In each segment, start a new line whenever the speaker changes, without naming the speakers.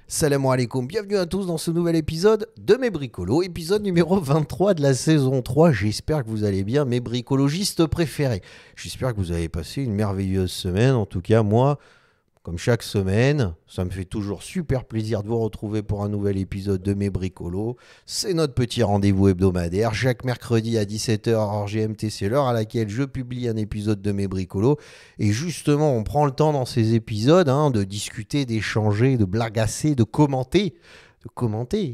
Salam alaikum, bienvenue à tous dans ce nouvel épisode de Mes Bricolos, épisode numéro 23 de la saison 3. J'espère que vous allez bien, mes bricologistes préférés. J'espère que vous avez passé une merveilleuse semaine. En tout cas, moi, comme chaque semaine, ça me fait toujours super plaisir de vous retrouver pour un nouvel épisode de Mes Bricolos. C'est notre petit rendez-vous hebdomadaire. Chaque mercredi à 17h hors GMT, c'est l'heure à laquelle je publie un épisode de Mes Bricolos. Et justement, on prend le temps dans ces épisodes de discuter, d'échanger, de blagasser, de commenter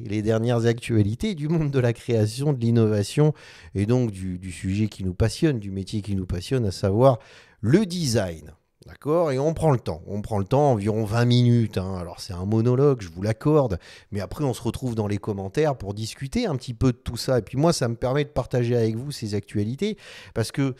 les dernières actualités du monde de la création, de l'innovation et donc du sujet qui nous passionne, du métier qui nous passionne, à savoir le design. D'accord. Et on prend le temps. Environ 20 minutes. Alors c'est un monologue, je vous l'accorde. Mais après, on se retrouve dans les commentaires pour discuter un petit peu de tout ça. Et puis moi, ça me permet de partager avec vous ces actualités. Parce que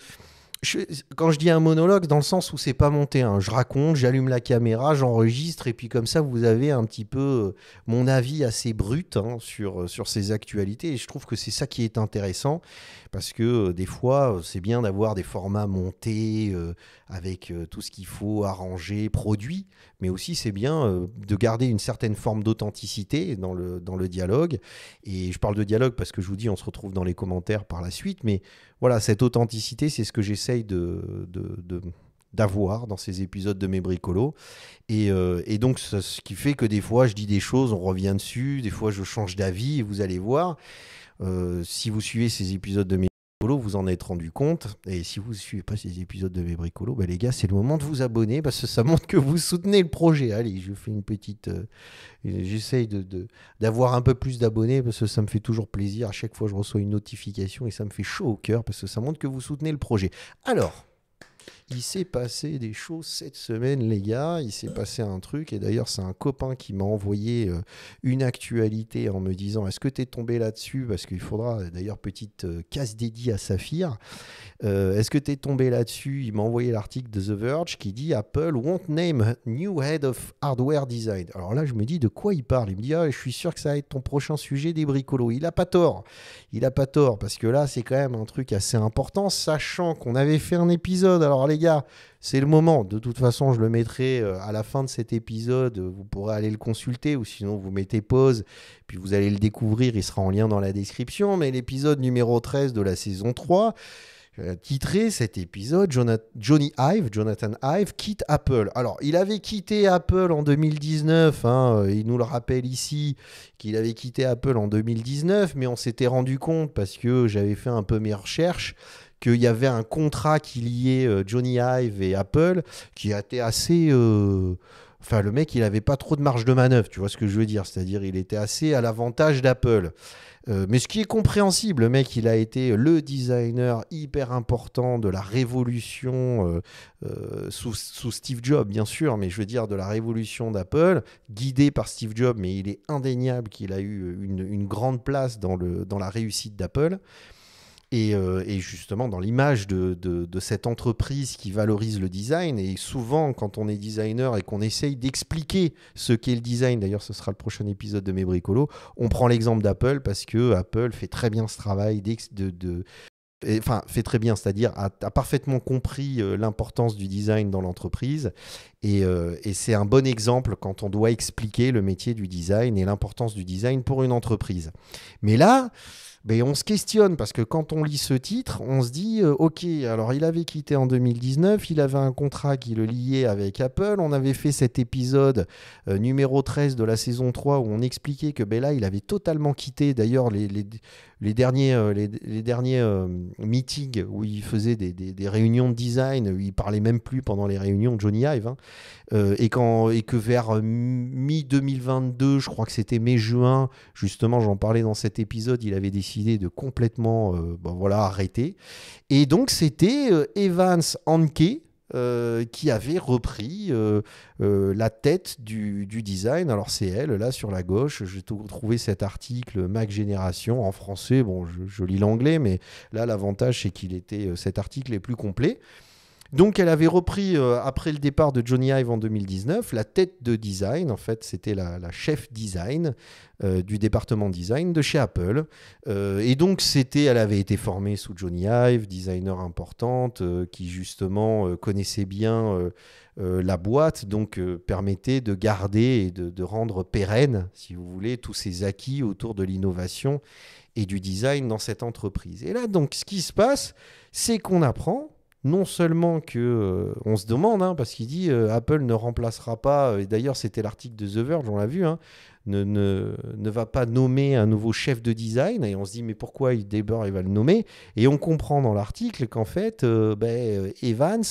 quand je dis un monologue, dans le sens où c'est pas monté, je raconte, j'allume la caméra, j'enregistre, et puis comme ça, vous avez un petit peu mon avis assez brut sur ces actualités. Et je trouve que c'est ça qui est intéressant, parce que des fois, c'est bien d'avoir des formats montés avec tout ce qu'il faut arranger, produit, mais aussi c'est bien de garder une certaine forme d'authenticité dans le dialogue. Et je parle de dialogue parce que je vous dis, on se retrouve dans les commentaires par la suite, mais voilà, cette authenticité, c'est ce que j'essaye d'avoir dans ces épisodes de Mes Bricolos. Et donc, ce qui fait que des fois, je dis des choses, on revient dessus, des fois, je change d'avis, et vous allez voir. Si vous suivez ces épisodes de Mes Bricolos, vous en êtes rendu compte. Et si vous ne suivez pas ces épisodes de Mes Bricolos, les gars, c'est le moment de vous abonner parce que ça montre que vous soutenez le projet. Allez, je fais une petite... j'essaye d'avoir un peu plus d'abonnés parce que ça me fait toujours plaisir. À chaque fois, je reçois une notification et ça me fait chaud au cœur parce que ça montre que vous soutenez le projet. Alors... il s'est passé des choses cette semaine, les gars. Il s'est passé un truc. Et d'ailleurs, c'est un copain qui m'a envoyé une actualité en me disant: est-ce que tu es tombé là-dessus? Parce qu'il faudra, d'ailleurs, petite casse dédiée à Saphir. Est-ce que tu es tombé là-dessus? Il m'a envoyé l'article de The Verge qui dit: Apple won't name a new head of hardware design. Alors là, je me dis de quoi il parle. Il me dit: je suis sûr que ça va être ton prochain sujet des bricolos. Il a pas tort. Il a pas tort parce que là, c'est quand même un truc assez important, sachant qu'on avait fait un épisode. Alors les gars, c'est le moment. De toute façon, je le mettrai à la fin de cet épisode. Vous pourrez aller le consulter ou sinon vous mettez pause. Puis vous allez le découvrir. Il sera en lien dans la description. Mais l'épisode numéro 13 de la saison 3, titré cet épisode: Jonathan Ive quitte Apple. Alors, il avait quitté Apple en 2019, il nous le rappelle ici qu'il avait quitté Apple en 2019, mais on s'était rendu compte, parce que j'avais fait un peu mes recherches, qu'il y avait un contrat qui liait Johnny Ive et Apple, qui était assez... Enfin, le mec, il n'avait pas trop de marge de manœuvre, tu vois ce que je veux dire. C'est-à-dire, il était assez à l'avantage d'Apple. Mais ce qui est compréhensible, le mec, il a été le designer hyper important de la révolution sous Steve Jobs, bien sûr, mais je veux dire de la révolution d'Apple, guidé par Steve Jobs, mais il est indéniable qu'il a eu une grande place dans la réussite d'Apple. Et justement, dans l'image de cette entreprise qui valorise le design, et souvent, quand on est designer et qu'on essaye d'expliquer ce qu'est le design, d'ailleurs, ce sera le prochain épisode de Mes Bricolos, on prend l'exemple d'Apple parce que Apple fait très bien ce travail fait très bien, c'est-à-dire a parfaitement compris l'importance du design dans l'entreprise. Et c'est un bon exemple quand on doit expliquer le métier du design et l'importance du design pour une entreprise. Mais là... on se questionne parce que quand on lit ce titre, on se dit ok, alors il avait quitté en 2019, il avait un contrat qui le liait avec Apple, on avait fait cet épisode numéro 13 de la saison 3 où on expliquait que là, il avait totalement quitté. D'ailleurs, les derniers meetings où il faisait des réunions de design, où il parlait même plus pendant les réunions de Johnny Ive, et que vers mi-2022, je crois que c'était mai-juin, justement, j'en parlais dans cet épisode, il avait décidé de complètement arrêter. Et donc, c'était Evans Hanke qui avait repris la tête du design. Alors, c'est elle, là, sur la gauche. J'ai trouvé cet article Mac Génération en français. Bon, je lis l'anglais, mais là, l'avantage, c'est cet article est plus complet. Donc elle avait repris, après le départ de Johnny Ive en 2019, la tête de design. En fait, c'était la chef design du département design de chez Apple. Et donc elle avait été formée sous Johnny Ive, designer importante, qui justement connaissait bien la boîte, donc permettait de garder et de rendre pérenne, si vous voulez, tous ces acquis autour de l'innovation et du design dans cette entreprise. Et là, donc, ce qui se passe, c'est qu'on apprend non seulement que, on se demande, hein, parce qu'il dit Apple ne remplacera pas, et d'ailleurs c'était l'article de The Verge, on l'a vu, hein, ne va pas nommer un nouveau chef de design, et on se dit mais pourquoi d'abord il va le nommer, et on comprend dans l'article qu'en fait Evans,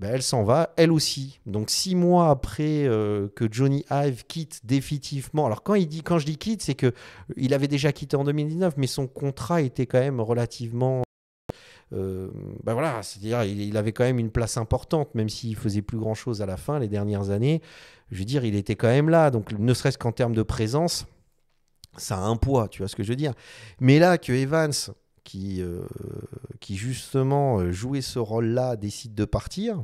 elle s'en va, elle aussi. Donc 6 mois après que Johnny Ive quitte définitivement, alors quand je dis quitte, c'est qu'il avait déjà quitté en 2019, mais son contrat était quand même relativement... voilà, c'est-à-dire il avait quand même une place importante, même s'il faisait plus grand-chose à la fin, les dernières années. Je veux dire, il était quand même là, donc ne serait-ce qu'en termes de présence, ça a un poids, tu vois ce que je veux dire. Mais là, que Evans, qui justement jouait ce rôle-là, décide de partir.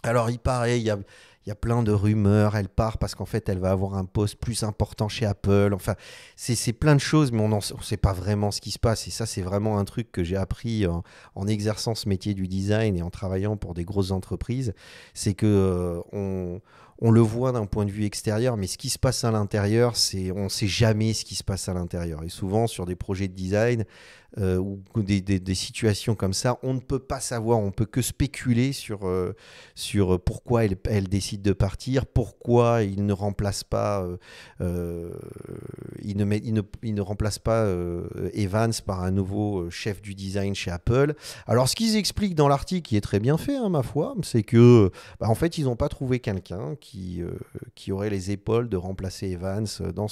Alors il paraît, il y a plein de rumeurs, elle part parce qu'en fait elle va avoir un poste plus important chez Apple, enfin c'est plein de choses, mais on ne sait pas vraiment ce qui se passe, et ça c'est vraiment un truc que j'ai appris en exerçant ce métier du design et en travaillant pour des grosses entreprises, c'est que on le voit d'un point de vue extérieur, mais ce qui se passe à l'intérieur, on ne sait jamais ce qui se passe à l'intérieur. Et souvent, sur des projets de design ou des situations comme ça, on ne peut pas savoir, on ne peut que spéculer sur pourquoi elle décide de partir, pourquoi il ne remplace pas, il ne remplace pas Evans par un nouveau chef du design chez Apple. Alors, ce qu'ils expliquent dans l'article, qui est très bien fait, hein, ma foi, c'est que en fait, ils n'ont pas trouvé quelqu'un qui aurait les épaules de remplacer Evans dans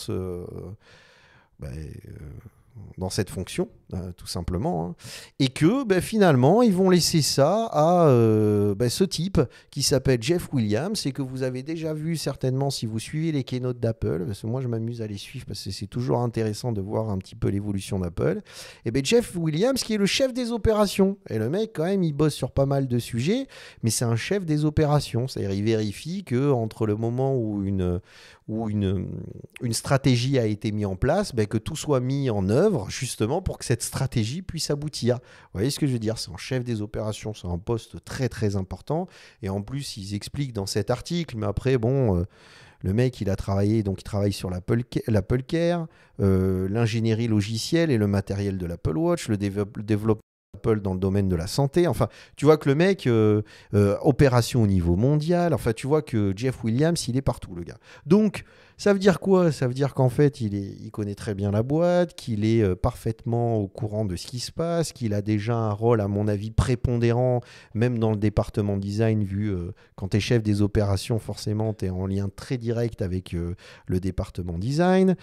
cette fonction, tout simplement, hein. Et que finalement, ils vont laisser ça à ce type qui s'appelle Jeff Williams, et que vous avez déjà vu certainement si vous suivez les keynotes d'Apple, parce que moi je m'amuse à les suivre parce que c'est toujours intéressant de voir un petit peu l'évolution d'Apple. Et Jeff Williams qui est le chef des opérations. Et le mec, quand même, il bosse sur pas mal de sujets, mais c'est un chef des opérations. C'est-à-dire, il vérifie que entre le moment où une stratégie a été mise en place, que tout soit mis en œuvre justement pour que cette stratégie puisse aboutir. Vous voyez ce que je veux dire? C'est un chef des opérations, c'est un poste très très important, et en plus ils expliquent dans cet article, mais après le mec il travaille sur l'Apple Care, l'ingénierie logicielle et le matériel de l'Apple Watch, le développement Apple dans le domaine de la santé. Enfin, tu vois que le mec, opération au niveau mondial, enfin, tu vois que Jeff Williams, il est partout, le gars. Donc, ça veut dire quoi? Ça veut dire qu'en fait, il connaît très bien la boîte, qu'il est parfaitement au courant de ce qui se passe, qu'il a déjà un rôle, à mon avis, prépondérant, même dans le département design, vu quand tu es chef des opérations, forcément, tu es en lien très direct avec le département design,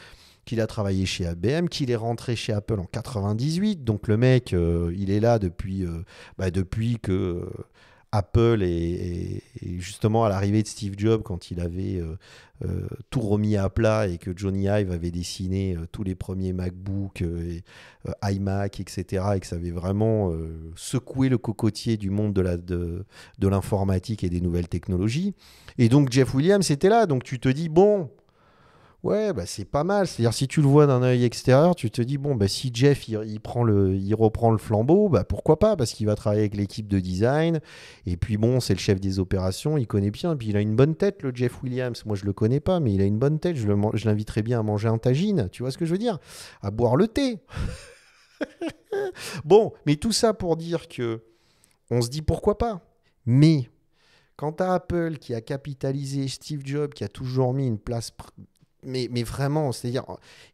qu'il a travaillé chez IBM, qu'il est rentré chez Apple en 98. Donc le mec, il est là depuis que Apple est justement à l'arrivée de Steve Jobs, quand il avait tout remis à plat et que Johnny Ive avait dessiné tous les premiers MacBook, iMac, etc. Et que ça avait vraiment secoué le cocotier du monde de l'informatique et des nouvelles technologies. Et donc Jeff Williams était là. Donc tu te dis, bon... Ouais, c'est pas mal. C'est-à-dire, si tu le vois d'un œil extérieur, tu te dis, si Jeff il reprend le flambeau, pourquoi pas? Parce qu'il va travailler avec l'équipe de design. Et puis c'est le chef des opérations, il connaît bien. Puis il a une bonne tête, le Jeff Williams. Moi, je le connais pas, mais il a une bonne tête. Je l'inviterais bien à manger un tagine. Tu vois ce que je veux dire? À boire le thé. Mais tout ça pour dire que on se dit pourquoi pas. Mais quant à Apple qui a capitalisé Steve Jobs, qui a toujours mis une place... Mais vraiment, c'est-à-dire,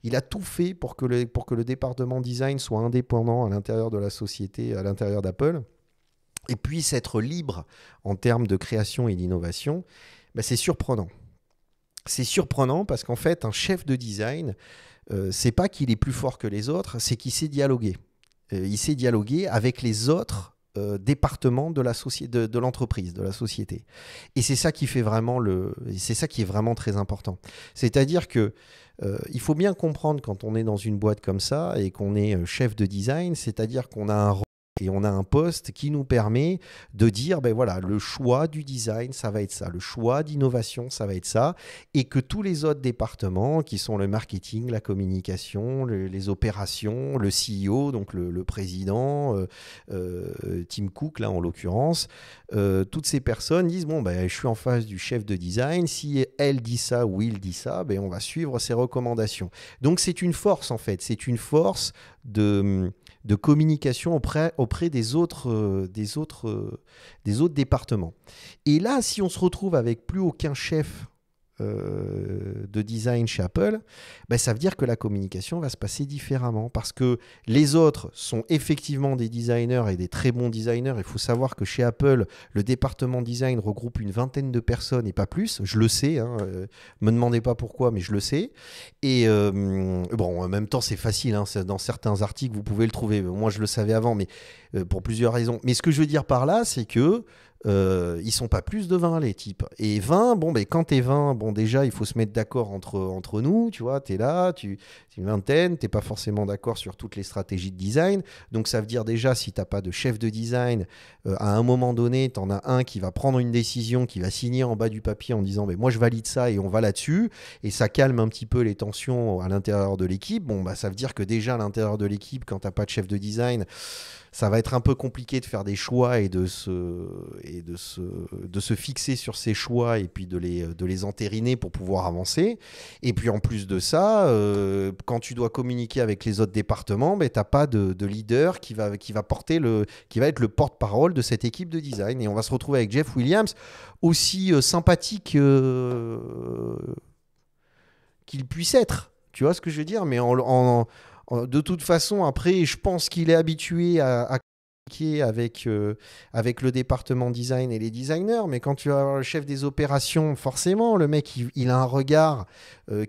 il a tout fait pour que le département design soit indépendant à l'intérieur de la société, à l'intérieur d'Apple, et puisse être libre en termes de création et d'innovation. C'est surprenant. C'est surprenant parce qu'en fait, un chef de design, c'est pas qu'il est plus fort que les autres, c'est qu'il sait dialoguer. Il sait dialoguer avec les autres département de l'entreprise, de la société. Et c'est ça qui fait vraiment c'est ça qui est vraiment très important. C'est-à-dire que il faut bien comprendre quand on est dans une boîte comme ça et qu'on est chef de design, c'est-à-dire qu'on a un rôle Et on a un poste qui nous permet de dire, ben voilà, le choix du design, ça va être ça. Le choix d'innovation, ça va être ça. Et que tous les autres départements, qui sont le marketing, la communication, les opérations, le CEO, donc le président, Tim Cook, là en l'occurrence, toutes ces personnes disent, bon, ben, je suis en face du chef de design. Si elle dit ça ou il dit ça, ben, on va suivre ses recommandations. Donc c'est une force, en fait. C'est une force de communication auprès des autres départements. Et là, si on se retrouve avec plus aucun chef de design chez Apple, ben ça veut dire que la communication va se passer différemment parce que les autres sont effectivement des designers et des très bons designers. Il faut savoir que chez Apple, le département design regroupe une vingtaine de personnes et pas plus. Je le sais, hein, me demandez pas pourquoi, mais je le sais. Et bon, en même temps, c'est facile. Hein, dans certains articles, vous pouvez le trouver. Moi, je le savais avant, mais pour plusieurs raisons. Mais ce que je veux dire par là, c'est que ils sont pas plus de 20 les types. Et 20, bon, ben, quand t'es 20, bon, déjà, il faut se mettre d'accord entre nous, tu vois, t'es là, t'es une vingtaine, t'es pas forcément d'accord sur toutes les stratégies de design. Donc, ça veut dire déjà, si t'as pas de chef de design, à un moment donné, t'en as un qui va prendre une décision, qui va signer en bas du papier en disant, ben, moi, je valide ça et on va là-dessus. Et ça calme un petit peu les tensions à l'intérieur de l'équipe. Bon, bah, ça veut dire que déjà, à l'intérieur de l'équipe, quand t'as pas de chef de design, ça va être un peu compliqué de faire des choix et de se fixer sur ces choix et puis de les entériner pour pouvoir avancer. Et puis en plus de ça, quand tu dois communiquer avec les autres départements, ben, tu n'as pas de leader qui va être le porte-parole de cette équipe de design. Et on va se retrouver avec Jeff Williams, aussi sympathique qu'il puisse être. Tu vois ce que je veux dire? Mais de toute façon, après, je pense qu'il est habitué à communiquer avec le département design et les designers. Mais quand tu as le chef des opérations, forcément, le mec, il a un regard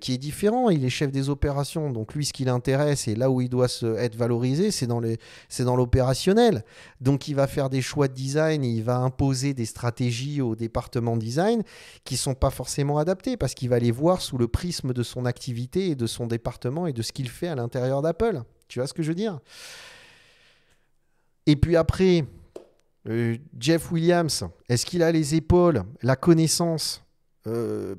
qui est différent. Il est chef des opérations. Donc, lui, ce qui l'intéresse et là où il doit être valorisé, c'est dans l'opérationnel. Donc, il va faire des choix de design et il va imposer des stratégies au département design qui ne sont pas forcément adaptées parce qu'il va les voir sous le prisme de son activité et de son département et de ce qu'il fait à l'intérieur d'Apple. Tu vois ce que je veux dire? Et puis après, Jeff Williams, est-ce qu'il a les épaules, la connaissance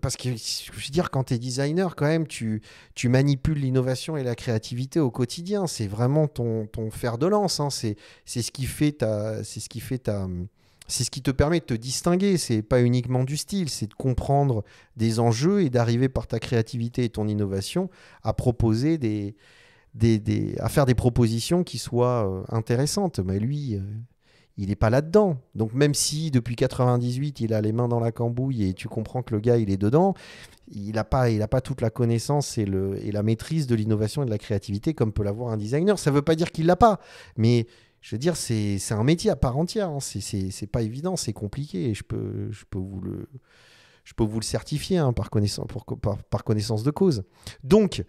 parce que, je veux dire, quand tu es designer, quand même, tu manipules l'innovation et la créativité au quotidien. C'est vraiment ton fer de lance. Hein. C'est ce qui fait c'est ce qui te permet de te distinguer. C'est pas uniquement du style, c'est de comprendre des enjeux et d'arriver par ta créativité et ton innovation à proposer à faire des propositions qui soient intéressantes. Mais lui, il n'est pas là-dedans. Donc même si depuis 98, il a les mains dans la cambouille et tu comprends que le gars, il est dedans, il n'a pas toute la connaissance et la maîtrise de l'innovation et de la créativité comme peut l'avoir un designer. Ça ne veut pas dire qu'il ne l'a pas, mais je veux dire, c'est un métier à part entière. Hein. C'est pas évident, c'est compliqué. Et je peux vous le certifier hein, par connaissance de cause. Donc,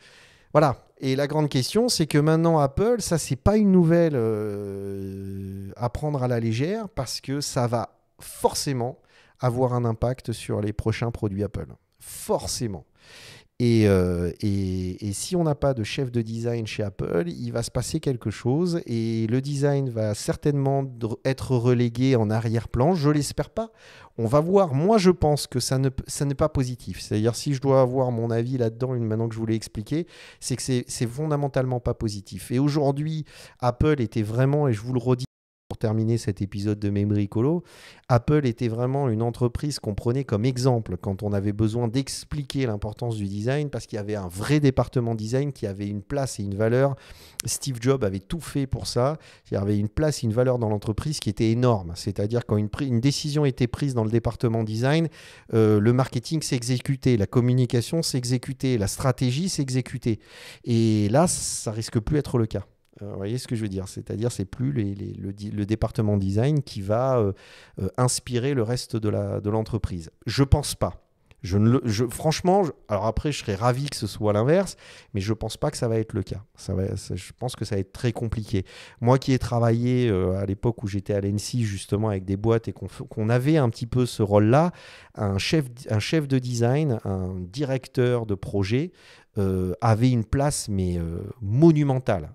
voilà. Et la grande question, c'est que maintenant, Apple, ça, c'est pas une nouvelle à prendre à la légère parce que ça va forcément avoir un impact sur les prochains produits Apple. Forcément. Et si on n'a pas de chef de design chez Apple, il va se passer quelque chose et le design va certainement être relégué en arrière-plan. Je ne l'espère pas. On va voir. Moi, je pense que ça n'est pas positif. C'est-à-dire, si je dois avoir mon avis là-dedans, maintenant que je vous l'ai expliqué, c'est que c'est fondamentalement pas positif. Et aujourd'hui, Apple était vraiment, et je vous le redis, pour terminer cet épisode de Membricolo, Apple était vraiment une entreprise qu'on prenait comme exemple quand on avait besoin d'expliquer l'importance du design parce qu'il y avait un vrai département design qui avait une place et une valeur. Steve Jobs avait tout fait pour ça. Il y avait une place et une valeur dans l'entreprise qui était énorme. C'est-à-dire quand une décision était prise dans le département design, le marketing s'exécutait, la communication s'exécutait, la stratégie s'exécutait. Et là, ça risque plus d'être le cas. Vous voyez ce que je veux dire? C'est-à-dire c'est plus le département design qui va inspirer le reste de l'entreprise. Je pense pas. Franchement, alors après, je serais ravi que ce soit l'inverse, mais je pense pas que ça va être le cas. Je pense que ça va être très compliqué. Moi qui ai travaillé à l'époque où j'étais à l'ENSI, justement, avec des boîtes et qu'on avait un petit peu ce rôle-là, un chef de design, un directeur de projet avait une place, mais monumentale.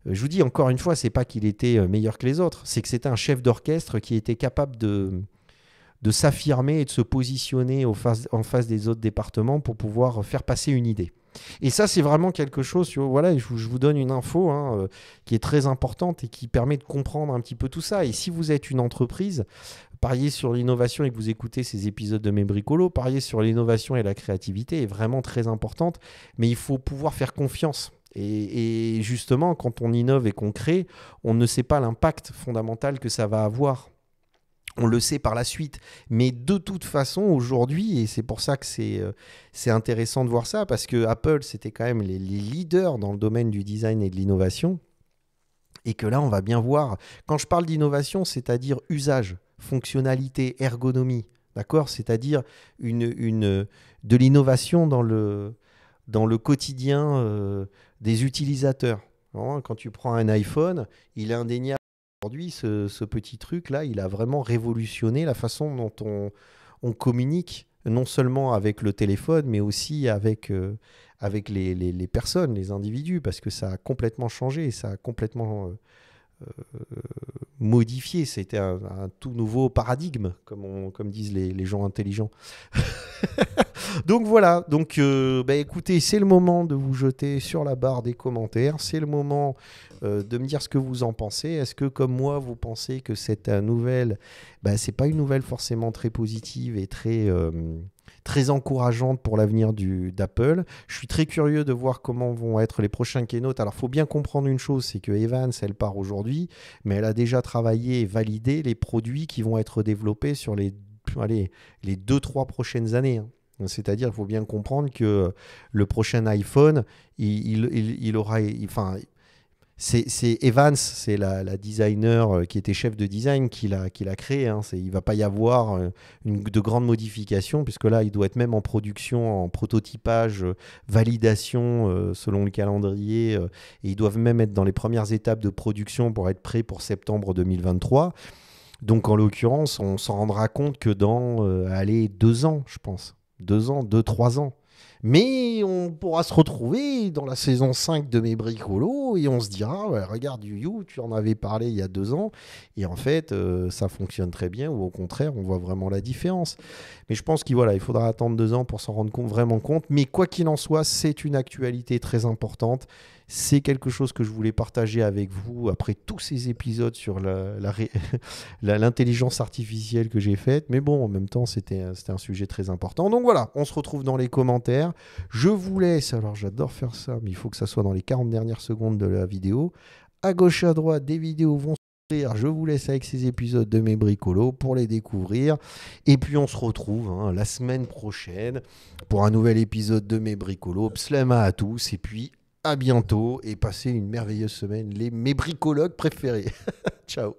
Je vous dis encore une fois, c'est pas qu'il était meilleur que les autres, c'est que c'était un chef d'orchestre qui était capable de s'affirmer et de se positionner en face des autres départements pour pouvoir faire passer une idée. Et ça, c'est vraiment quelque chose, voilà, je vous donne une info qui est très importante et qui permet de comprendre un petit peu tout ça. Et si vous êtes une entreprise, pariez sur l'innovation et que vous écoutez ces épisodes de Mes Bricolos, pariez sur l'innovation et la créativité est vraiment très importante, mais il faut pouvoir faire confiance. Et justement, quand on innove et qu'on crée, on ne sait pas l'impact fondamental que ça va avoir. On le sait par la suite. Mais de toute façon, aujourd'hui, et c'est pour ça que c'est intéressant de voir ça, parce que Apple, c'était quand même les leaders dans le domaine du design et de l'innovation. Et que là, on va bien voir. Quand je parle d'innovation, c'est-à-dire usage, fonctionnalité, ergonomie. D'accord ? C'est-à-dire de l'innovation dans le quotidien des utilisateurs. Quand tu prends un iPhone, il est indéniable. Aujourd'hui, ce petit truc-là, il a vraiment révolutionné la façon dont on communique, non seulement avec le téléphone, mais aussi avec les personnes, les individus, parce que ça a complètement changé, ça a complètement modifié. C'était un tout nouveau paradigme, comme disent les gens intelligents. Donc voilà, écoutez, c'est le moment de vous jeter sur la barre des commentaires, c'est le moment de me dire ce que vous en pensez. Est-ce que comme moi, vous pensez que cette nouvelle, c'est pas une nouvelle forcément très positive et très encourageante pour l'avenir d'Apple. Je suis très curieux de voir comment vont être les prochains keynote. Alors, il faut bien comprendre une chose, c'est que Evans, elle part aujourd'hui, mais elle a déjà travaillé et validé les produits qui vont être développés sur les 2-3 prochaines années. C'est-à-dire, il faut bien comprendre que le prochain iPhone, il aura... C'est Evans, c'est la designer qui était chef de design qui l'a créé. Il ne va pas y avoir de grandes modifications, puisque là, il doit être même en production, en prototypage, validation selon le calendrier. Et ils doivent même être dans les premières étapes de production pour être prêts pour septembre 2023. Donc, en l'occurrence, on s'en rendra compte que dans 2 ans, je pense. 2-3 ans. Mais on pourra se retrouver dans la saison 5 de Mes Bricolos et on se dira, ouais, regarde You, tu en avais parlé il y a 2 ans et en fait ça fonctionne très bien ou au contraire on voit vraiment la différence. Mais je pense qu'il faudra attendre 2 ans pour s'en rendre vraiment compte. Mais quoi qu'il en soit, c'est une actualité très importante. C'est quelque chose que je voulais partager avec vous après tous ces épisodes sur l'intelligence artificielle que j'ai faite. Mais bon, en même temps, c'était un sujet très important. Donc voilà, on se retrouve dans les commentaires. Je vous laisse, alors j'adore faire ça, mais il faut que ça soit dans les 40 dernières secondes de la vidéo. À gauche, à droite, des vidéos vont s'ouvrir. Je vous laisse avec ces épisodes de Mes Bricolos pour les découvrir. Et puis on se retrouve la semaine prochaine pour un nouvel épisode de Mes Bricolos. Pslama à tous et puis à bientôt et passez une merveilleuse semaine, mes bricologues préférés. Ciao.